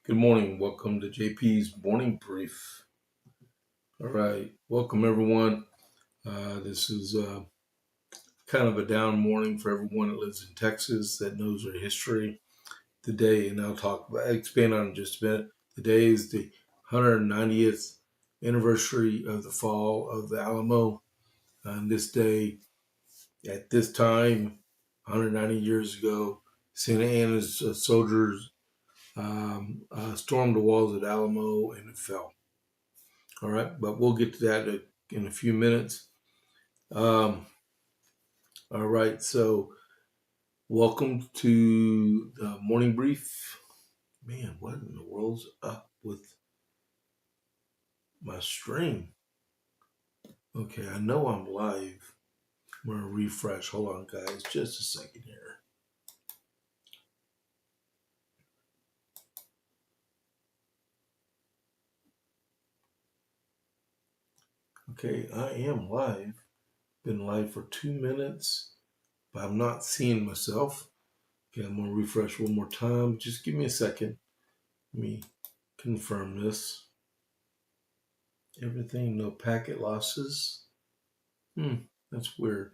Good morning. Welcome to JP's morning brief. All right. Welcome, everyone. This is kind of a down morning for everyone that lives in Texas that knows their history. Today, and expand on it in just a minute. Today is the 190th anniversary of the fall of the Alamo. On this day, at this time, 190 years ago, Santa Anna's soldiers stormed the walls of Alamo and it fell. All right, but we'll get to that in a few minutes. Um, all right, so welcome to the morning brief. Man, what in the world's up with my stream? Okay, I know I'm live. I'm going to refresh. Hold on, guys, just a second here. Okay, I am live. Been live for 2 minutes, but I'm not seeing myself. Okay, I'm going to refresh one more time. Just give me a second. Let me confirm this. Everything, no packet losses. That's weird.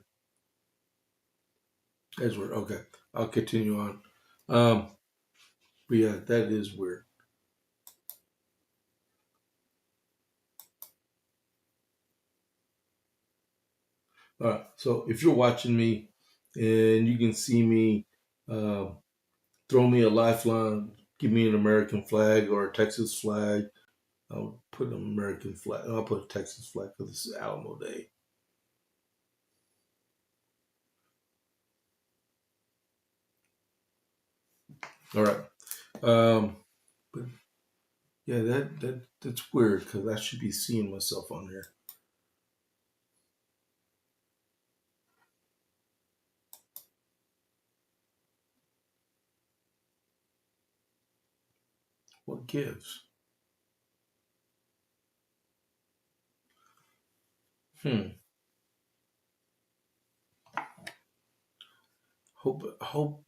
That's weird. Okay, I'll continue on. But yeah, that is weird. All right, so if you're watching me and you can see me, uh, throw me a lifeline, give me an American flag or a Texas flag. I'll put an American flag. I'll put a Texas flag because this is Alamo Day. All right. But yeah, that's weird because I should be seeing myself on here. What gives? Hmm. Hope. Oh,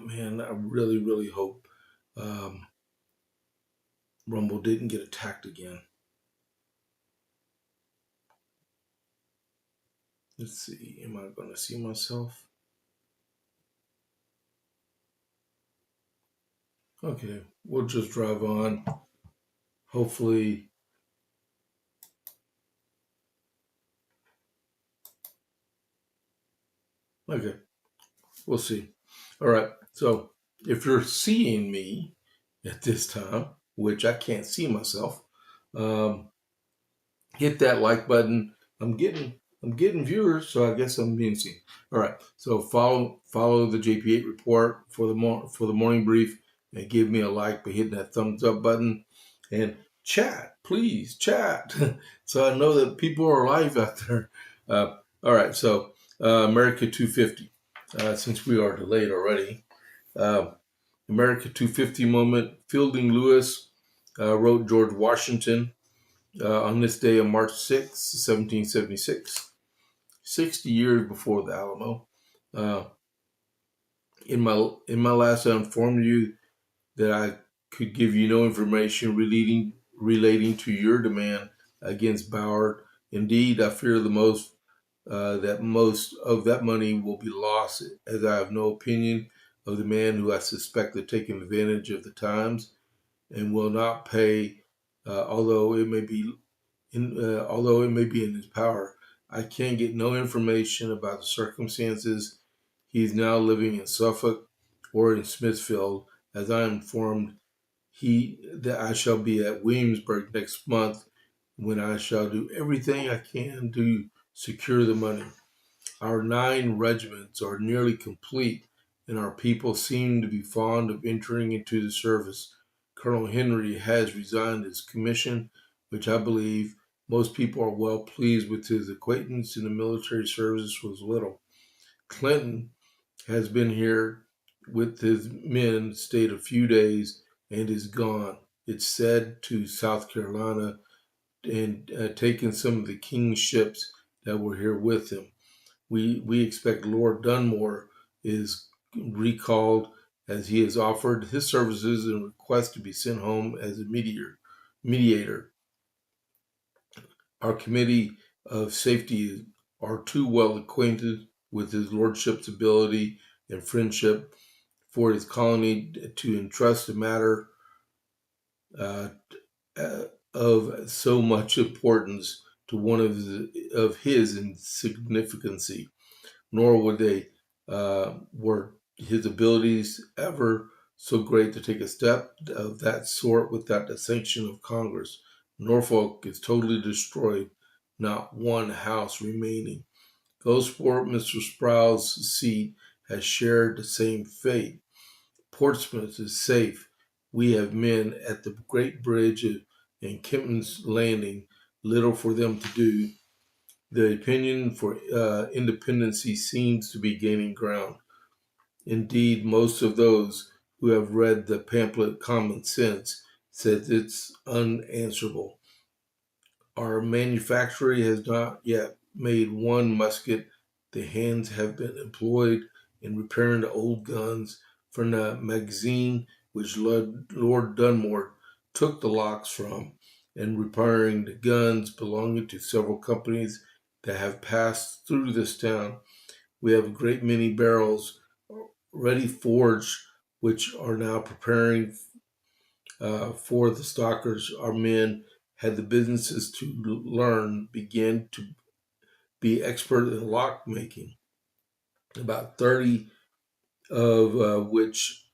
man, I really, really hope um, Rumble didn't get attacked again. Let's see. Am I going to see myself? Okay, we'll just drive on. Hopefully, okay, we'll see. All right. So if you're seeing me at this time, which I can't see myself, um, hit that like button. I'm getting viewers, so I guess I'm being seen. All right. So follow the JP8 report for the morning brief and give me a like by hitting that thumbs up button and chat, please chat, so I know that people are alive out there. All right. So America 250. Since we are delayed already, uh, America 250 moment. Fielding Lewis wrote George Washington on this day of March 6, 1776, 60 years before the Alamo. Uh, in my last, I informed you that I could give you no information relating to your demand against Bauer. Indeed, I fear that most of that money will be lost, as I have no opinion of the man who I suspect of taking advantage of the times and will not pay, although it may be in his power. I can get no information about the circumstances. He is now living in Suffolk or in Smithfield, as I am informed that I shall be at Williamsburg next month, when I shall do everything I can to secure the money. Our 9 regiments are nearly complete, and our people seem to be fond of entering into the service. Colonel Henry has resigned his commission, which I believe most people are well pleased with. His acquaintance in the military service was little. Clinton has been here with his men, stayed a few days, and is gone, it's said, to South Carolina, and taken some of the king's ships that were here with him. We expect Lord Dunmore is recalled as he has offered his services and request to be sent home as a mediator. Our committee of safety are too well acquainted with his lordship's ability and friendship for his colony to entrust a matter uh, of so much importance to one of his insignificancy, nor would they were his abilities ever so great to take a step of that sort without the sanction of Congress. Norfolk is totally destroyed, not one house remaining. Gosport, Mr. Sproul's seat, has shared the same fate. Portsmouth is safe. We have men at the Great Bridge and Kempton's Landing, little for them to do. The opinion for independency seems to be gaining ground. Indeed, most of those who have read the pamphlet Common Sense says it's unanswerable. Our manufactory has not yet made one musket. The hands have been employed in repairing the old guns from the magazine which Lord Dunmore took the locks from, and repairing the guns belonging to several companies that have passed through this town. We have a great many barrels ready forged, which are now preparing for the stockers. Our men had the businesses to learn, began to be expert in lock making, about 30 of which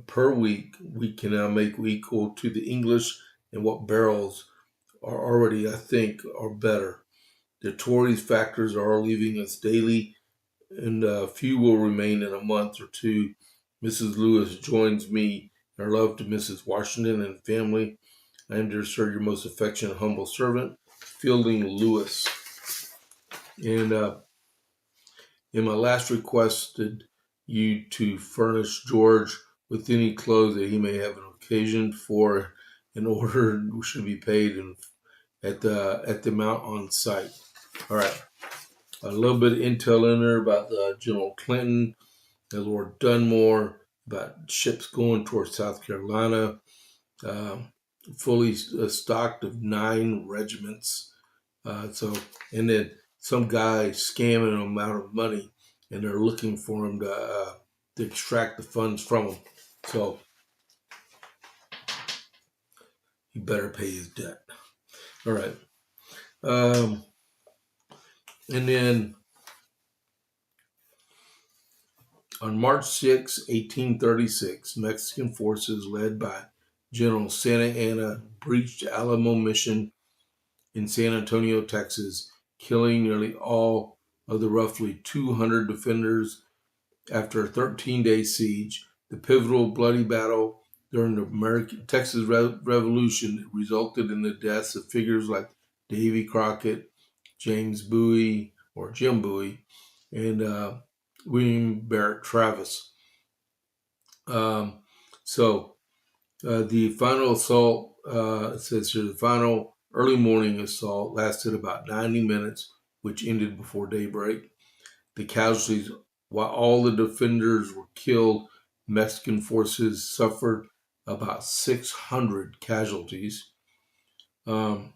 per week we can now make equal to the English, and what barrels are already, I think, are better. The Tories factors are leaving us daily, and few will remain in a month or two. Mrs. Lewis joins me in her love to Mrs. Washington and family. I am, dear sir, your most affectionate, humble servant, Fielding Lewis. And in my last requested you to furnish George with any clothes that he may have an occasion for, in order should be paid at the amount on site. All right. A little bit of intel in there about General Clinton, Lord Dunmore, about ships going towards South Carolina, fully stocked of 9 regiments. And then some guy scamming them out of money, and they're looking for him to extract the funds from him. So he better pay his debt. All right. And then on March 6, 1836, Mexican forces led by General Santa Anna breached Alamo Mission in San Antonio, Texas, killing nearly all of the roughly 200 defenders after a 13-day siege. The pivotal bloody battle during the Texas Revolution resulted in the deaths of figures like Davy Crockett, James Bowie, or Jim Bowie, and William Barrett Travis. The final assault, it says here, the final early morning assault lasted about 90 minutes, which ended before daybreak. The casualties, while all the defenders were killed, Mexican forces suffered about 600 casualties. The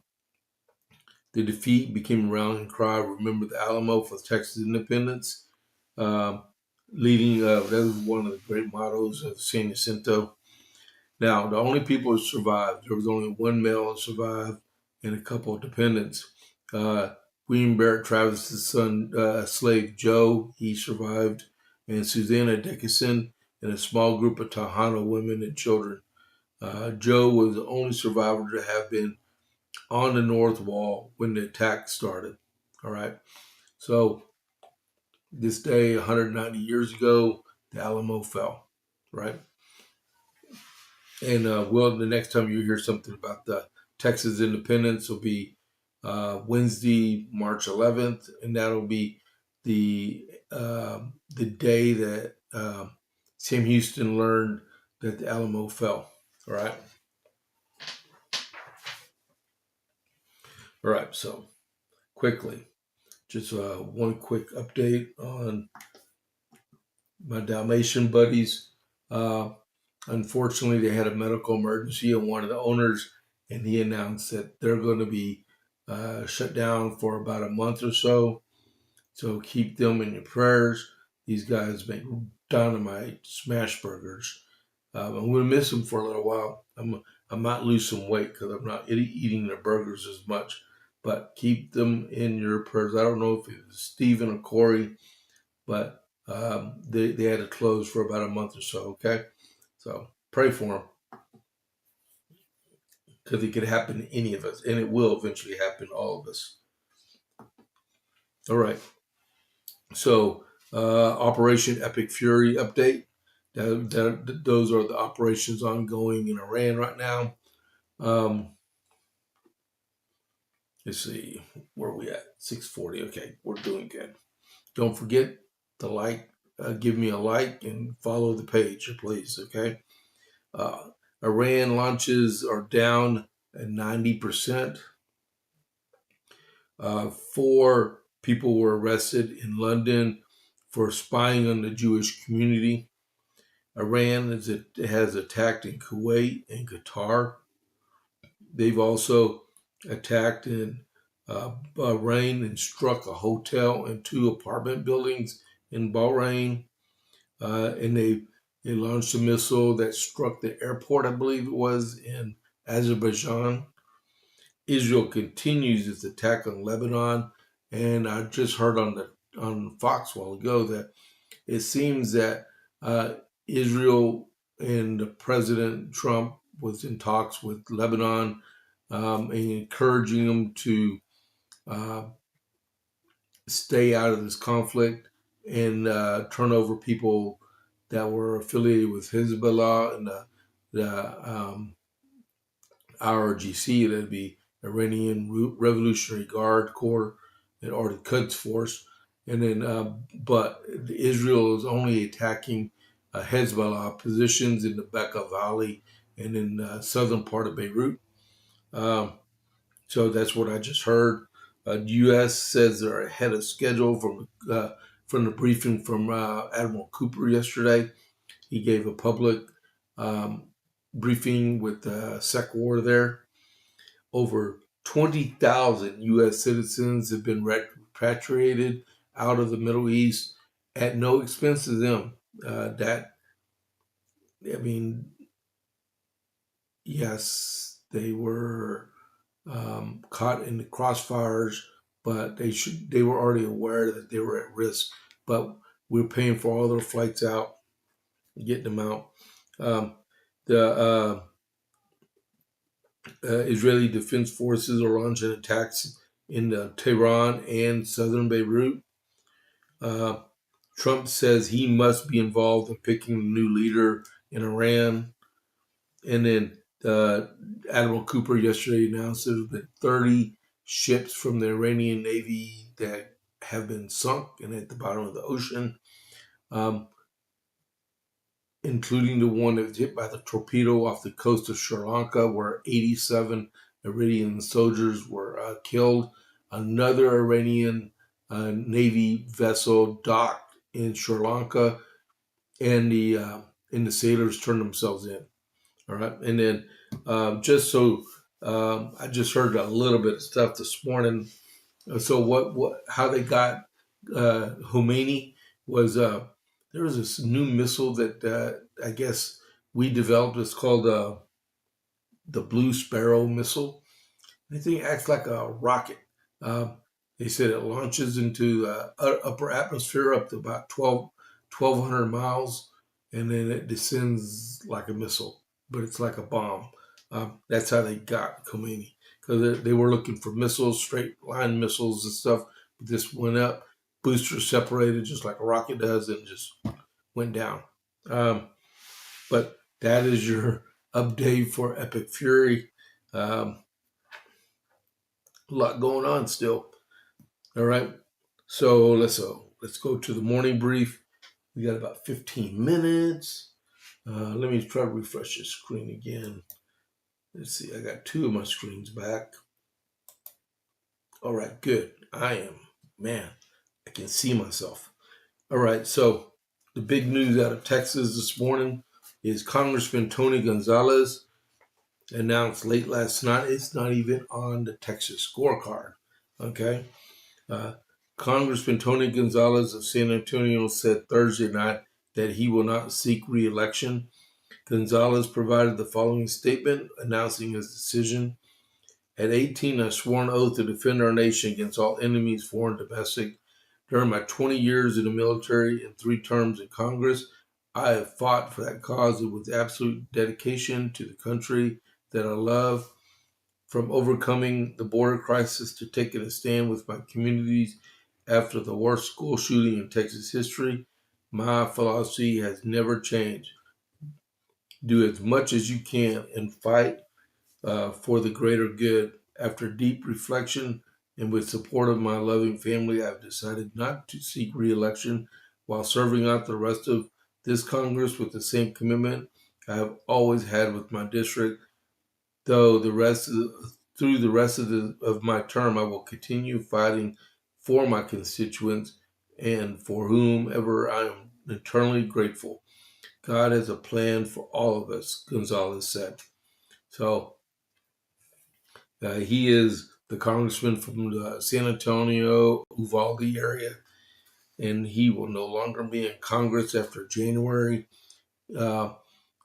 defeat became a rallying cry, remember the Alamo for Texas independence. That was one of the great mottos of San Jacinto. Now, the only people who survived, there was only one male who survived and a couple of dependents. William Barrett Travis's son, slave Joe, he survived, and Susanna Dickinson, and a small group of Tejano women and children. Joe was the only survivor to have been on the North Wall when the attack started. All right. So this day, 190 years ago, the Alamo fell. Right. And the next time you hear something about the Texas independence will be Wednesday, March 11th, and that'll be the day that Sam Houston learned that the Alamo fell. All right. All right. So quickly, just one quick update on my Dalmatian buddies. Unfortunately, they had a medical emergency on one of the owners, and he announced that they're going to be shut down for about a month or so. So keep them in your prayers. These guys make dynamite smash burgers. I'm going to miss them for a little while. I might lose some weight because I'm not eating their burgers as much. But keep them in your prayers. I don't know if it was Stephen or Corey, but they had to close for about a month or so. Okay, so pray for them because it could happen to any of us, and it will eventually happen to all of us. All right. So Operation Epic Fury update. Those are the operations ongoing in Iran right now. Let's see, where are we at? 6:40. Okay, we're doing good. Don't forget to give me a like and follow the page, please. Okay. Uh, Iran launches are down at 90%. 4 people were arrested in London for spying on the Jewish community. Iran has attacked in Kuwait and Qatar. They've also attacked in Bahrain and struck a hotel and 2 apartment buildings in Bahrain. And they launched a missile that struck the airport, I believe it was, in Azerbaijan. Israel continues its attack on Lebanon, and I just heard on Fox a while ago that it seems that uh, Israel and President Trump was in talks with Lebanon and encouraging them to uh, stay out of this conflict and turn over people that were affiliated with Hezbollah and the IRGC, that'd be Iranian Revolutionary Guard Corps, or the Quds Force. And then, but Israel is only attacking Hezbollah positions in the Bekaa Valley and in the southern part of Beirut. Um, so that's what I just heard. The U.S. says they're ahead of schedule from the briefing from Admiral Cooper yesterday. He gave a public um, briefing with SecWar there. Over 20,000 U.S. citizens have been repatriated out of the Middle East at no expense to them. I mean, yes, they were caught in the crossfires, but they were already aware that they were at risk. But we're paying for all their flights out, getting them out. Um, the Israeli Defense Forces are launching attacks in Tehran and southern Beirut. Uh, Trump says he must be involved in picking the new leader in Iran. And then Admiral Cooper yesterday announced there's been 30 ships from the Iranian Navy that have been sunk and at the bottom of the ocean, including the one that was hit by the torpedo off the coast of Sri Lanka, where 87 Iranian soldiers were killed. Another Iranian Navy vessel docked in Sri Lanka, and the sailors turned themselves in. All right, and then I just heard a little bit of stuff this morning. So how they got Khomeini was there was this new missile that I guess we developed. It's called the Blue Sparrow missile. The thing acts like a rocket. Um, they said it launches into the upper atmosphere up to about 1,200 miles, and then it descends like a missile, but it's like a bomb. That's how they got Khomeini, because they were looking for missiles, straight line missiles and stuff. But this went up, boosters separated just like a rocket does, and just went down. Um, but that is your update for Epic Fury. A lot going on still. All right. So let's go to the morning brief. We got about 15 minutes. Let me try to refresh the screen again. Let's see. I got 2 of my screens back. All right. Good. Man, I can see myself. All right. So the big news out of Texas this morning is Congressman Tony Gonzales announced late last night. It's not even on the Texas scorecard. Okay. Uh, Congressman Tony Gonzales of San Antonio said Thursday night that he will not seek re-election. Gonzales provided the following statement announcing his decision. At 18, I swore an oath to defend our nation against all enemies, foreign and domestic. During my 20 years in the military and 3 terms in Congress, I have fought for that cause with absolute dedication to the country that I love. From overcoming the border crisis to taking a stand with my communities after the worst school shooting in Texas history, my philosophy has never changed. Do as much as you can and fight for the greater good. After deep reflection and with support of my loving family, I've decided not to seek re-election while serving out the rest of this Congress with the same commitment I have always had with my district. Though through the rest of my term, I will continue fighting for my constituents and for whomever I am eternally grateful. God has a plan for all of us, Gonzales said. So he is the congressman from the San Antonio, Uvalde area, and he will no longer be in Congress after January. Uh,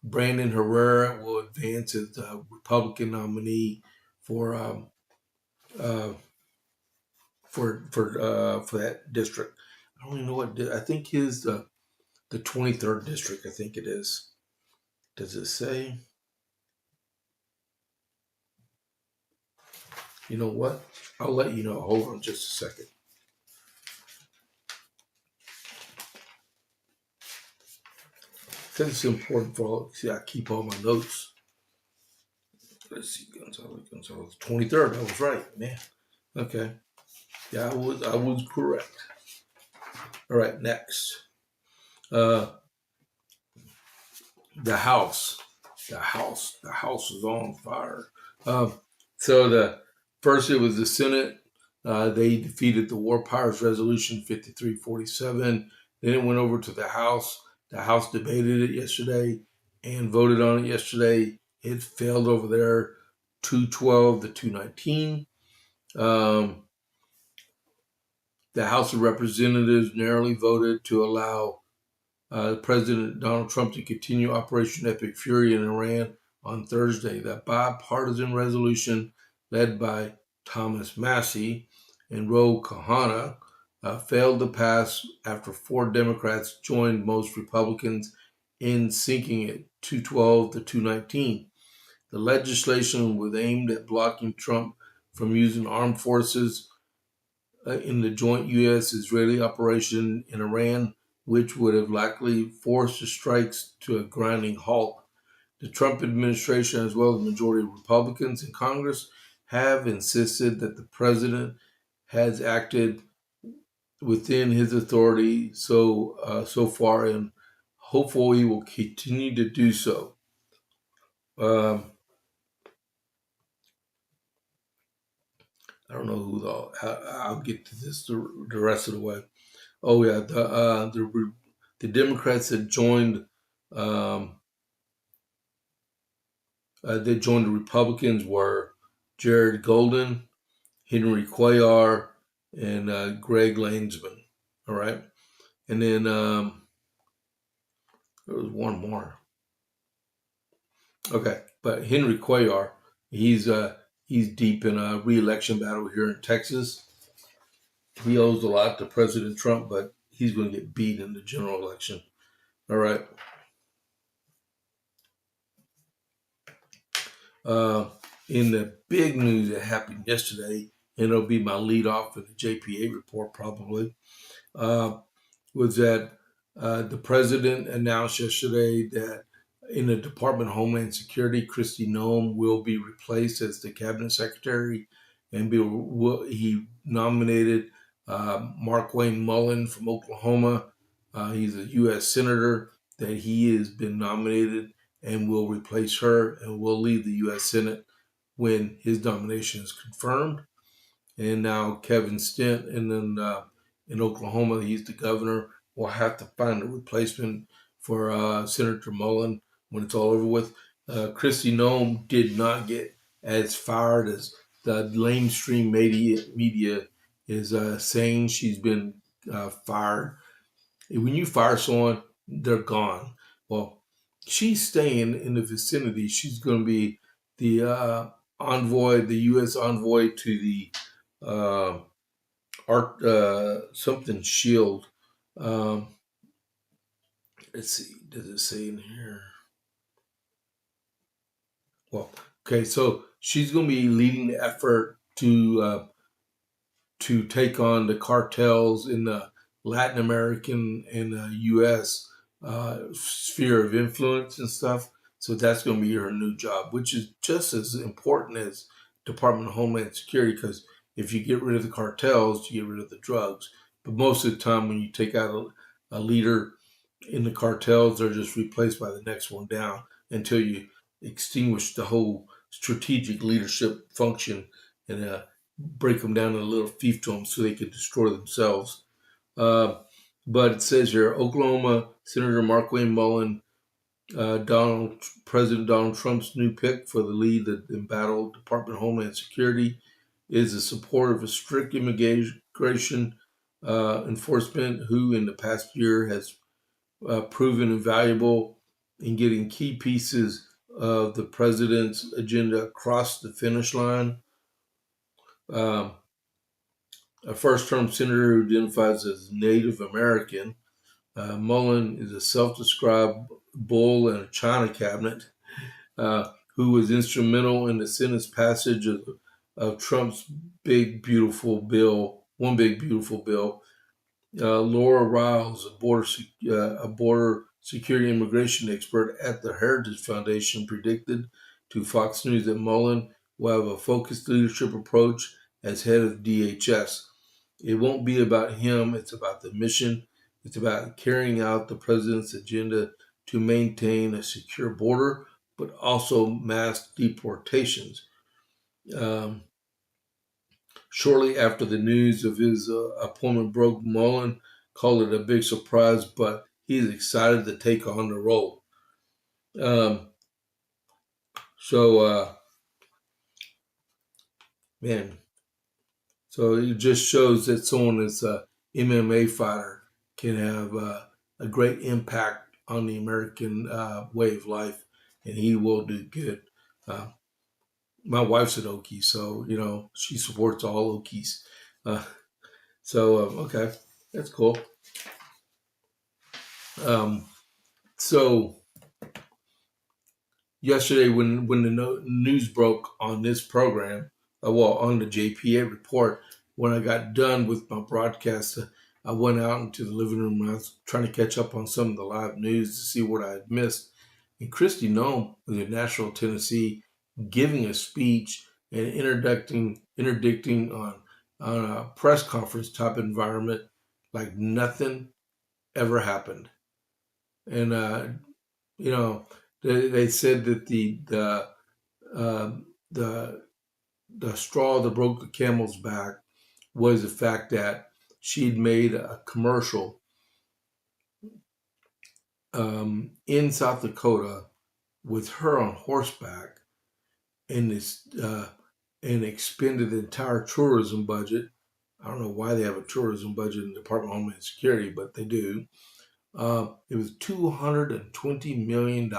Brandon Herrera will advance as the Republican nominee for uh, for that district. I don't even know what I think his the 23rd district. I think it is. Does it say? You know what? I'll let you know. Hold on just a second. Because it's important for all. See, I keep all my notes. Let's see, Gonzales, 23rd. I was right, man. Okay. Yeah, I was correct. All right, next. Uh, the House. The House is on fire. Um, so the first it was the Senate. They defeated the War Powers Resolution 5347. Then it went over to the House. The House debated it yesterday and voted on it yesterday. It failed over there, 212 to 219. The House of Representatives narrowly voted to allow President Donald Trump to continue Operation Epic Fury in Iran on Thursday. That bipartisan resolution, led by Thomas Massey and Ro Khanna, failed to pass after 4 Democrats joined most Republicans in sinking it 212 to 219. The legislation was aimed at blocking Trump from using armed forces in the joint U.S.-Israeli operation in Iran, which would have likely forced the strikes to a grinding halt. The Trump administration, as well as the majority of Republicans in Congress, have insisted that the president has acted within his authority so far, and hopefully he will continue to do so. I don't know who I'll get to this the rest of the way. Oh yeah, the Democrats that joined the Republicans were Jared Golden, Henry Cuellar, and Greg Landsman. All right, and then there was one more. Okay, but Henry Cuellar, he's deep in a re-election battle here in Texas. He owes a lot to President Trump, but he's going to get beat in the general election. All right. In the big news that happened yesterday, and it'll be my lead off for the JPA report probably, was that the president announced yesterday that in the Department of Homeland Security, Kristi Noem will be replaced as the cabinet secretary, and he nominated Markwayne Mullin from Oklahoma. He's a U.S. senator that he has been nominated and will replace her and will lead the U.S. Senate when his nomination is confirmed. And now Kevin Stent, and then in Oklahoma, he's the governor, will have to find a replacement for Senator Mullin. when it's all over with. Kristi Noem did not get as fired as the mainstream media is saying she's been fired. When you fire someone, they're gone. Well, she's staying in the vicinity. She's going to be the envoy, the U.S. envoy to the uh, art something shield. Um, let's see, does it say in here? Well, okay, so she's going to be leading the effort to take on the cartels in the Latin American and U.S. Sphere of influence and stuff. So that's going to be her new job, which is just as important as Department of Homeland Security, because if you get rid of the cartels, you get rid of the drugs. But most of the time, when you take out a leader in the cartels, they're just replaced by the next one down until you extinguish the whole strategic leadership function and break them down in a little fiefdom so they could destroy themselves. Uh, but it says here, Oklahoma Senator Markwayne Mullin, President Donald Trump's new pick for the lead that embattled Department of Homeland Security, is a supporter of a strict immigration enforcement who in the past year has proven invaluable in getting key pieces of the president's agenda across the finish line. Um, a first-term senator who identifies as Native American, Mullin is a self-described bull in a China cabinet who was instrumental in the Senate's passage of Trump's big beautiful bill, one big beautiful bill. Laura Riles, a border security immigration expert at the Heritage Foundation, predicted to Fox News that Mullin will have a focused leadership approach as head of DHS. It won't be about him, it's about the mission. It's about carrying out the president's agenda to maintain a secure border, but also mass deportations. Um, Shortly after the news of his appointment broke, Mullin called it a big surprise, but he's excited to take on the role. Um, so, man, so it just shows that someone that's a MMA fighter can have a great impact on the American way of life, and he will do good. Uh, my wife's an Okie, so she supports all Okies. Uh, okay, that's cool. Um, so yesterday, when the news broke on this program, on the JPA report, when I got done with my broadcast, I went out into the living room and I was trying to catch up on some of the live news to see what I had missed. And Kristi Noem was in Nashville, Tennessee, giving a speech and interdicting on a press conference type environment like nothing ever happened. And they said that the the straw that broke the camel's back was the fact that she'd made a commercial in South Dakota with her on horseback and and expended the entire tourism budget. I don't know why they have a tourism budget in the Department of Homeland Security, but they do. It was $220 million,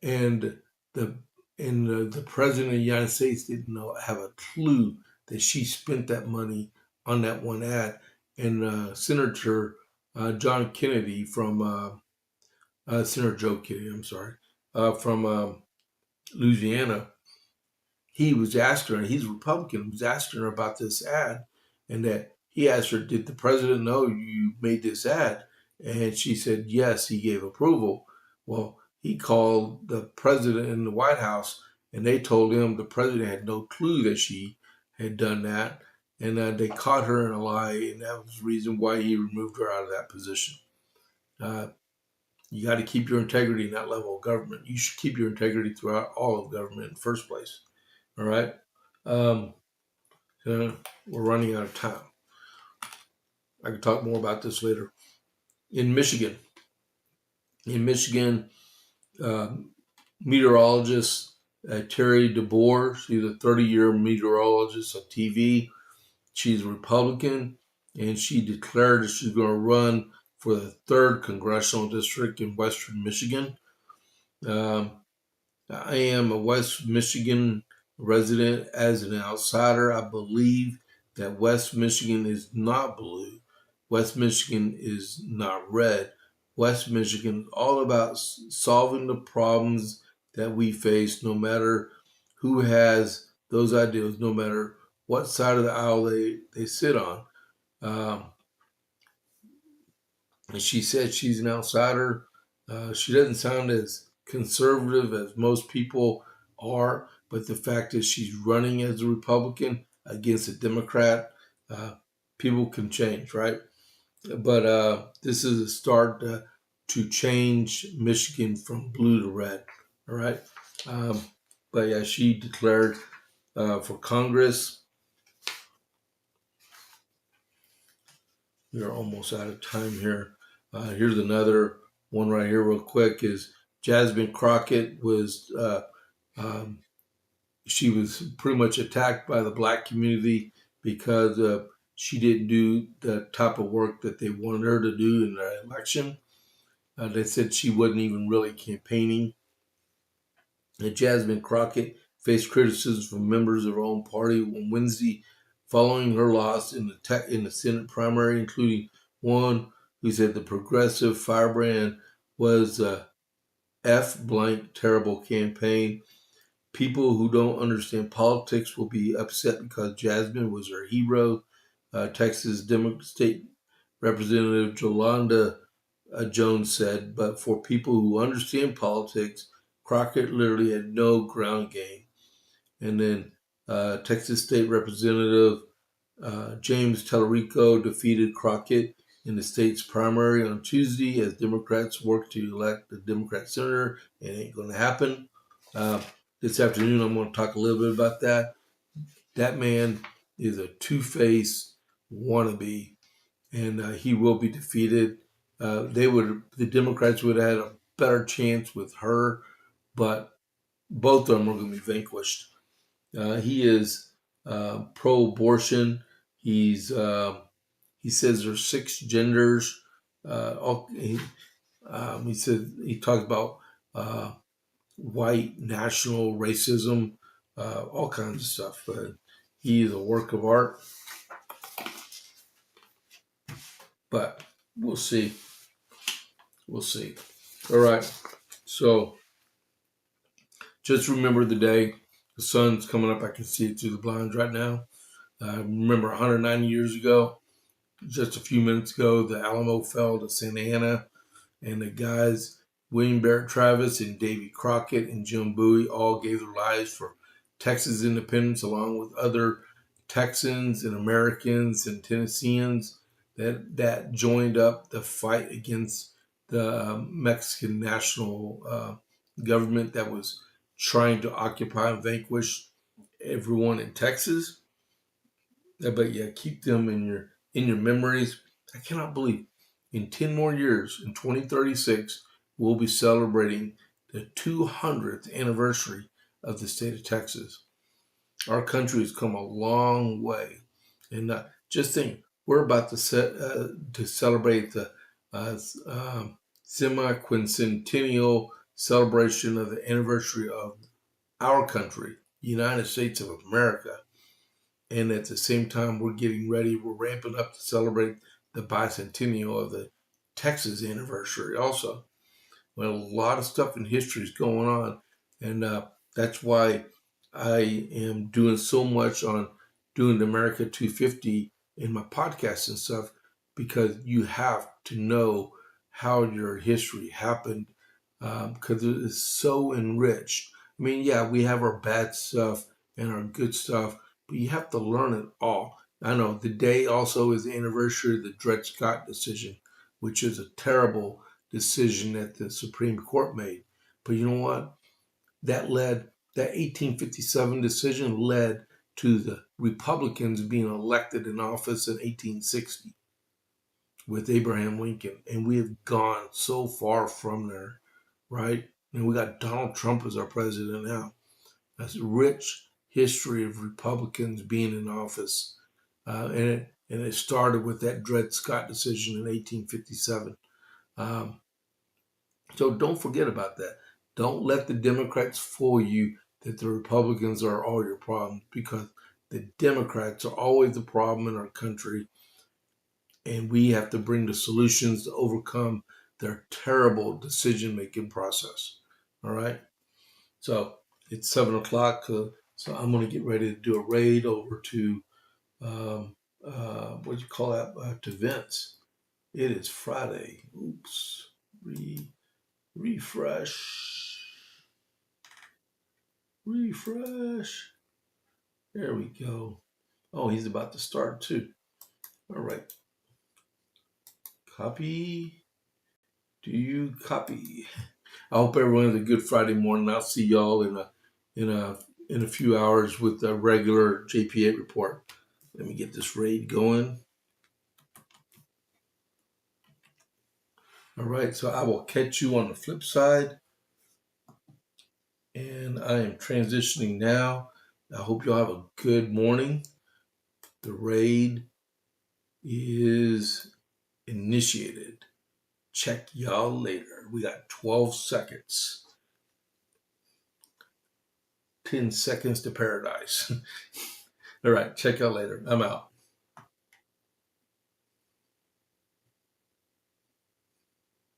and the the president of the United States didn't have a clue that she spent that money on that one ad. And Senator John Kennedy from Senator Joe Kennedy, I'm sorry, from Louisiana, he was asking her, he's a Republican, was asking her about this ad, and that he asked her, did the president know you made this ad? And she said, yes, he gave approval. Well, he called the president in the White House, and they told him the president had no clue that she had done that, and they caught her in a lie, and that was the reason why he removed her out of that position. You got to keep your integrity in that level of government. You should keep your integrity throughout all of government in the first place. All right. Um, we're running out of time. I can talk more about this later. In Michigan, meteorologist, Terry DeBoer. She's a 30-year meteorologist on TV. She's a Republican, and she declared that she's going to run for the 3rd congressional district in Western Michigan. Um, I am a West Michigan resident. As an outsider, I believe that West Michigan is not blue. West Michigan is not red. West Michigan is all about solving the problems that we face, no matter who has those ideas, no matter what side of the aisle they sit on. Um, and she said she's an outsider. She doesn't sound as conservative as most people are, but the fact is she's running as a Republican against a Democrat. Uh, People can change, right? But this is a start to change Michigan from blue to red. All right. Um, but yeah, she declared for Congress. We are almost out of time here. Here's another one right here, real quick. Is Jasmine Crockett was um, she was pretty much attacked by the black community because she didn't do the type of work that they wanted her to do in the election. They said she wasn't even really campaigning. And Jasmine Crockett faced criticism from members of her own party on Wednesday following her loss in the Senate primary, including one who said the progressive firebrand was a F blank terrible campaign. People who don't understand politics will be upset because Jasmine was her hero. Texas State Representative Jolanda Jones said, but for people who understand politics, Crockett literally had no ground game. And then Texas State Representative James Tallarico defeated Crockett in the state's primary on Tuesday as Democrats work to elect the Democrat senator. It ain't going to happen. Uh, this afternoon, I'm going to talk a little bit about that. That man is a two-faced wannabe, and he will be defeated. The Democrats would have had a better chance with her, but both of them are going to be vanquished. He is pro-abortion. He says there's 6 genders. He said he talks about white national racism, all kinds of stuff. But he is a work of art. But we'll see. We'll see. All right. So just remember the day. The sun's coming up. I can see it through the blinds right now. Remember 190 years ago, just a few minutes ago, the Alamo fell to Santa Ana, and the guys, William Barrett Travis and Davy Crockett and Jim Bowie, all gave their lives for Texas independence, along with other Texans and Americans and Tennesseans that joined up the fight against the Mexican national government that was trying to occupy and vanquish everyone in Texas. But yeah, keep them in your memories. I cannot believe in 10 more years, in 2036, we'll be celebrating the 200th anniversary of the state of Texas. Our country has come a long way, and just think, we're about to celebrate the semi-quincentennial celebration of the anniversary of our country, the United States of America. And at the same time, we're ramping up to celebrate the bicentennial of the Texas anniversary also. Well, a lot of stuff in history is going on, and that's why I am doing so much on doing the America 250 in my podcast and stuff, because you have to know how your history happened, because it is so enriched. I mean, yeah, we have our bad stuff and our good stuff, but you have to learn it all. I know the day also is the anniversary of the Dred Scott decision, which is a terrible decision that the Supreme Court made. But you know what? That 1857 decision led to the Republicans being elected in office in 1860 with Abraham Lincoln. And we have gone so far from there, right? And we got Donald Trump as our president now. That's a rich history of Republicans being in office. And it started with that Dred Scott decision in 1857. Um, so don't forget about that. Don't let the Democrats fool you that the Republicans are all your problems, because the Democrats are always the problem in our country, and we have to bring the solutions to overcome their terrible decision-making process. All right? So it's 7 o'clock, so I'm going to get ready to do a raid over to, what do you call that, to Vince. It is Friday. Oops. Refresh. Refresh. There we go. Oh, he's about to start too. All right. Copy. Do you copy? I hope everyone has a good Friday morning. I'll see y'all in a few hours with the regular JP8 report. Let me get this raid going. All right, so I will catch you on the flip side. And I am transitioning now. I hope y'all have a good morning. The raid is initiated. Check y'all later. We got 12 seconds. 10 seconds to paradise. All right, check y'all later. I'm out.